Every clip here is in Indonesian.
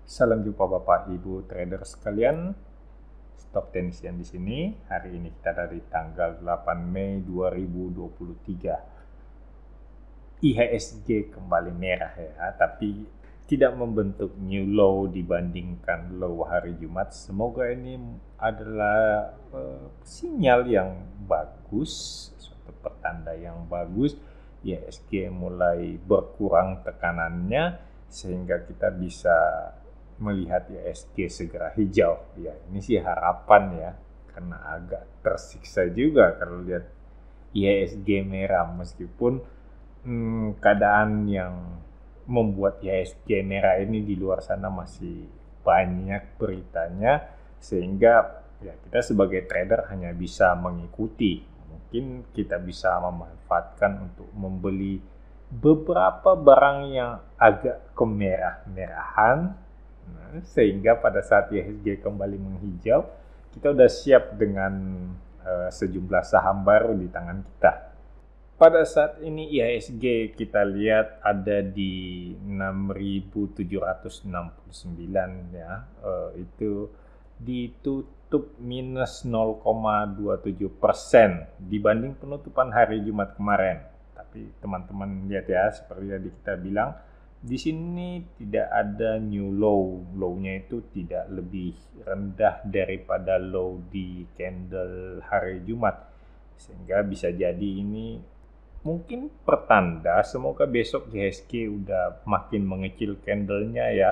Salam jumpa Bapak Ibu trader sekalian. Stock Technician di sini. Hari ini kita dari tanggal 8 Mei 2023. IHSG kembali merah ya, tapi tidak membentuk new low dibandingkan low hari Jumat. Semoga ini adalah sinyal yang bagus, suatu pertanda yang bagus. IHSG mulai berkurang tekanannya sehingga kita bisa melihat IHSG segera hijau. Ya, ini sih harapan ya, karena agak tersiksa juga kalau lihat IHSG merah, meskipun keadaan yang membuat IHSG merah ini di luar sana masih banyak beritanya, sehingga ya kita sebagai trader hanya bisa mengikuti. Mungkin kita bisa memanfaatkan untuk membeli beberapa barang yang agak kemerah-merahan, sehingga pada saat IHSG kembali menghijau, kita udah siap dengan sejumlah saham baru di tangan kita. Pada saat ini IHSG kita lihat ada di 6.769 ya, itu ditutup minus 0,27% dibanding penutupan hari Jumat kemarin. Tapi teman-teman lihat ya, seperti tadi kita bilang, di sini tidak ada new low. Low-nya itu tidak lebih rendah daripada low di candle hari Jumat. Sehingga bisa jadi ini mungkin pertanda semoga besok IHSG udah makin mengecil candlenya ya,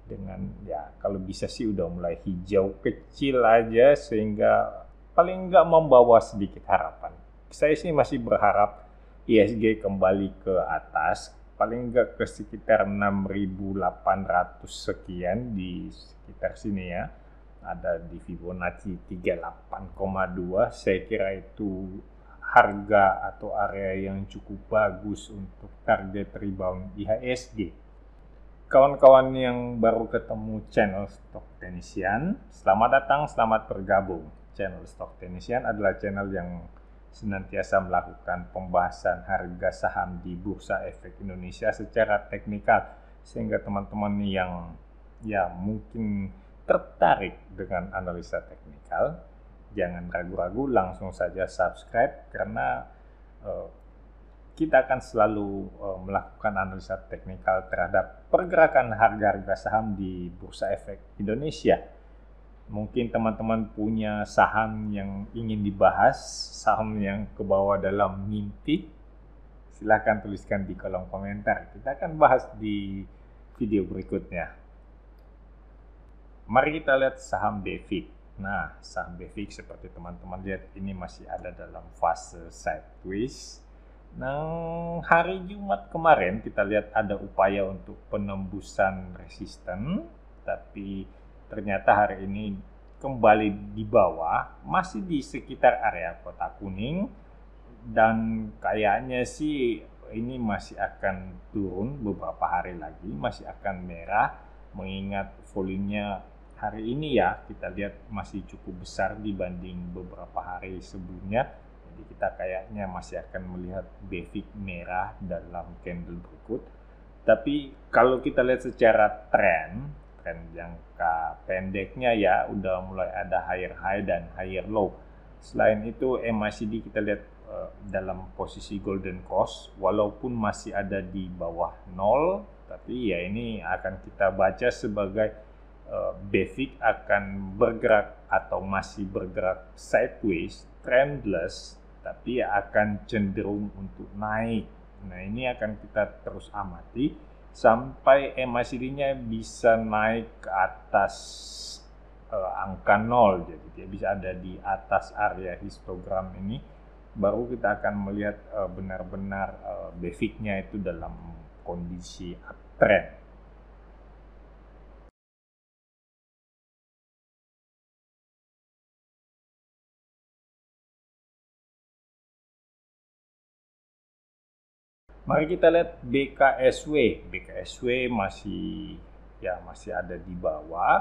dengan ya kalau bisa sih udah mulai hijau kecil aja, sehingga paling nggak membawa sedikit harapan. Saya sih masih berharap IHSG kembali ke atas, paling nggak ke sekitar 6.800 sekian, di sekitar sini ya. Ada di Fibonacci 38,2, saya kira itu harga atau area yang cukup bagus untuk target rebound IHSG. Kawan-kawan yang baru ketemu channel Stock Technician, selamat datang, selamat bergabung. Channel Stock Technician adalah channel yang senantiasa melakukan pembahasan harga saham di Bursa Efek Indonesia secara teknikal, sehingga teman-teman yang ya mungkin tertarik dengan analisa teknikal, jangan ragu-ragu, langsung saja subscribe, karena kita akan selalu melakukan analisa teknikal terhadap pergerakan harga-harga saham di Bursa Efek Indonesia. Mungkin teman-teman punya saham yang ingin dibahas, saham yang ke bawah dalam mimpi, silahkan tuliskan di kolom komentar. Kita akan bahas di video berikutnya. Mari kita lihat saham BEFIK. Nah, saham BEFIK seperti teman-teman lihat ini masih ada dalam fase sideways. Nah, hari Jumat kemarin kita lihat ada upaya untuk penembusan resisten, tapi ternyata hari ini kembali di bawah, masih di sekitar area kotak kuning, dan kayaknya sih ini masih akan turun beberapa hari lagi, masih akan merah, mengingat volumenya hari ini ya kita lihat masih cukup besar dibanding beberapa hari sebelumnya. Jadi kita kayaknya masih akan melihat BEFIK merah dalam candle berikut. Tapi kalau kita lihat secara tren jangka pendeknya ya udah mulai ada higher high dan higher low. Selain itu MACD kita lihat dalam posisi golden cross, walaupun masih ada di bawah 0, tapi ya ini akan kita baca sebagai BEFIK akan bergerak atau masih bergerak sideways, trendless, tapi akan cenderung untuk naik. Nah, ini akan kita terus amati sampai MACD-nya bisa naik ke atas angka 0. Jadi dia bisa ada di atas area histogram ini, baru kita akan melihat benar-benar BEFIK-nya itu dalam kondisi uptrend. Mari kita lihat BKSW. BKSW masih ada di bawah.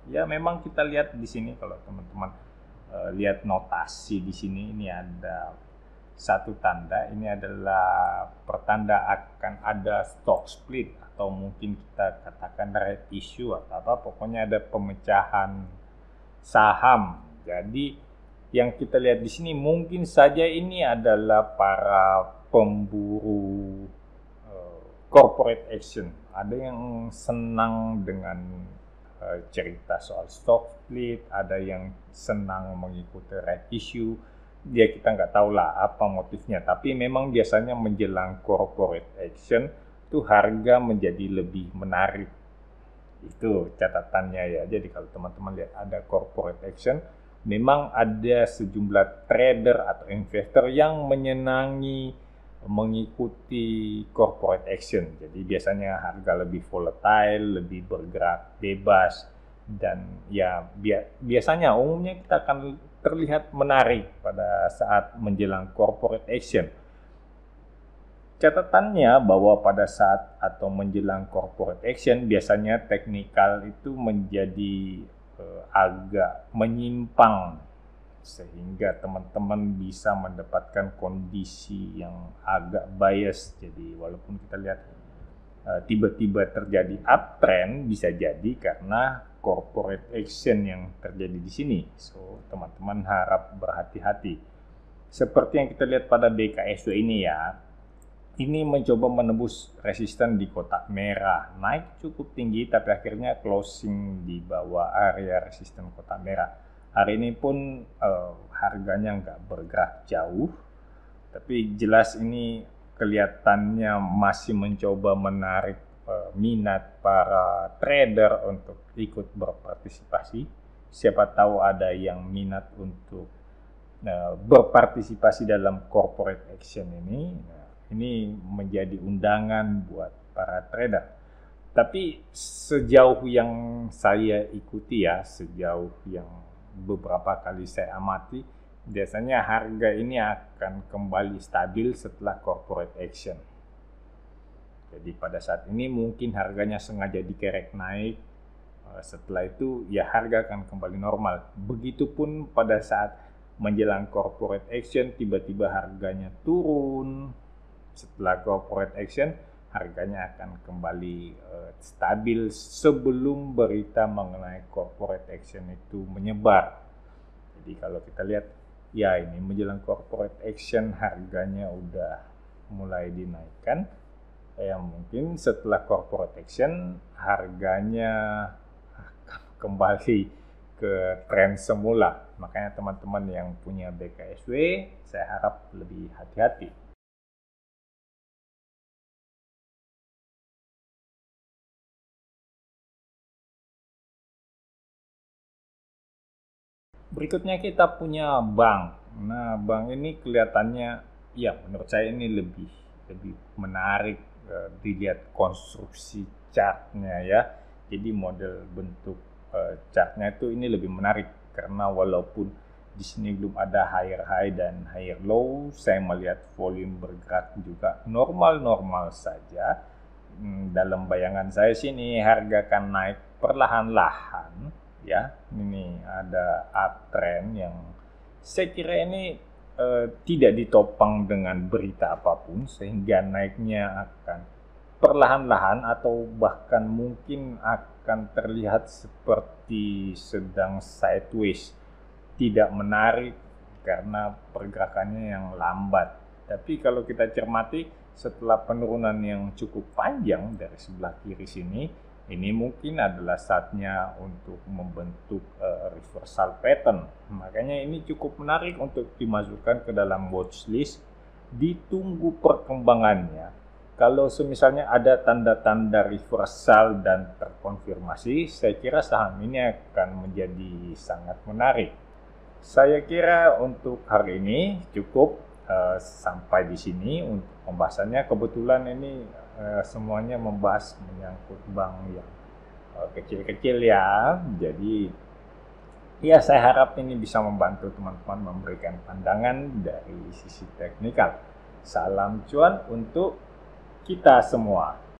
Ya memang kita lihat di sini kalau teman-teman lihat notasi di sini, ini ada satu tanda, ini adalah pertanda akan ada stock split atau mungkin kita katakan red issue atau apa, pokoknya ada pemecahan saham. Jadi yang kita lihat di sini mungkin saja ini adalah para pemburu corporate action. Ada yang senang dengan cerita soal stock split, ada yang senang mengikuti red issue. Dia kita nggak tahu lah apa motifnya, tapi memang biasanya menjelang corporate action itu harga menjadi lebih menarik. Itu catatannya ya. Jadi kalau teman-teman lihat ada corporate action, memang ada sejumlah trader atau investor yang menyenangi mengikuti corporate action. Jadi biasanya harga lebih volatile, lebih bergerak bebas, dan ya biasanya umumnya kita akan terlihat menarik pada saat menjelang corporate action. Catatannya bahwa pada saat atau menjelang corporate action biasanya teknikal itu menjadi agak menyimpang, sehingga teman-teman bisa mendapatkan kondisi yang agak bias. Jadi walaupun kita lihat tiba-tiba terjadi uptrend, bisa jadi karena corporate action yang terjadi di sini. So teman-teman harap berhati-hati. Seperti yang kita lihat pada BKSW ini ya, ini mencoba menembus resisten di kotak merah, naik cukup tinggi tapi akhirnya closing di bawah area resisten kotak merah. Hari ini pun harganya nggak bergerak jauh, tapi jelas ini kelihatannya masih mencoba menarik minat para trader untuk ikut berpartisipasi. Siapa tahu ada yang minat untuk berpartisipasi dalam corporate action ini. Ini menjadi undangan buat para trader. Tapi sejauh yang saya ikuti ya, sejauh yang beberapa kali saya amati, biasanya harga ini akan kembali stabil setelah corporate action. Jadi pada saat ini mungkin harganya sengaja dikerek naik, setelah itu ya harga akan kembali normal. Begitupun pada saat menjelang corporate action tiba-tiba harganya turun, setelah corporate action harganya akan kembali stabil sebelum berita mengenai corporate action itu menyebar. Jadi kalau kita lihat ya ini menjelang corporate action harganya udah mulai dinaikkan. Ya mungkin setelah corporate action harganya akan kembali ke tren semula. Makanya teman-teman yang punya BKSW saya harap lebih hati-hati. Berikutnya kita punya bank. Nah, bank ini kelihatannya ya menurut saya ini lebih menarik dilihat konstruksi chartnya ya. Jadi model bentuk chartnya itu ini lebih menarik karena walaupun di sini belum ada higher high dan higher low, saya melihat volume bergerak juga normal-normal saja. Dalam bayangan saya sini harga akan naik perlahan-lahan. Ya, ini ada uptrend yang saya kira ini tidak ditopang dengan berita apapun sehingga naiknya akan perlahan-lahan atau bahkan mungkin akan terlihat seperti sedang sideways, tidak menarik karena pergerakannya yang lambat. Tapi kalau kita cermati setelah penurunan yang cukup panjang dari sebelah kiri sini, ini mungkin adalah saatnya untuk membentuk reversal pattern. Makanya ini cukup menarik untuk dimasukkan ke dalam watchlist. Ditunggu perkembangannya. Kalau misalnya ada tanda-tanda reversal dan terkonfirmasi, saya kira saham ini akan menjadi sangat menarik. Saya kira untuk hari ini cukup sampai di sini untuk pembahasannya. Kebetulan ini semuanya membahas menyangkut bank yang kecil-kecil ya. Jadi ya saya harap ini bisa membantu teman-teman memberikan pandangan dari sisi teknikal. Salam cuan untuk kita semua.